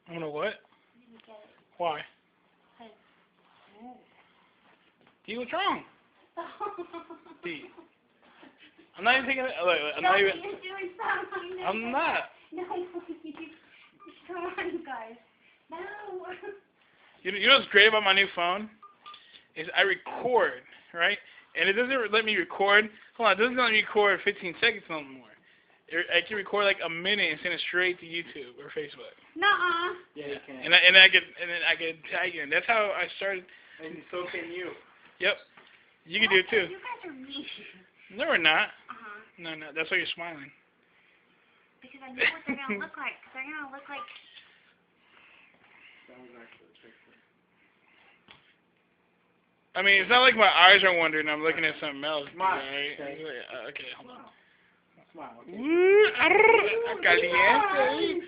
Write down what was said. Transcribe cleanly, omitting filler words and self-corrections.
I'm gonna what? You get it. Why? Cause. D, what's wrong? Oh. D. I'm not even taking it. Look, I'm No, not even. you're doing something. I'm not. No, come on, you guys. No. You know what's great about my new phone? Is I record, right? And it doesn't let me record. Hold on, it doesn't let me record 15 seconds no more. I can record like a minute and send it straight to YouTube or Facebook. Nuh-uh. Yeah, you can. And then I can tag you. And that's how I started. And so can you. Yep. You can do it too. You guys are mean. No, we're not. Uh-huh. No. That's why you're smiling. Because I know what they're going to look like. They're going to look like... That was actually a picture. I mean, it's not like my eyes are wandering. I'm looking at something else. Smile. Right? Okay. Okay, hold on. Smile. Okay. Caliente.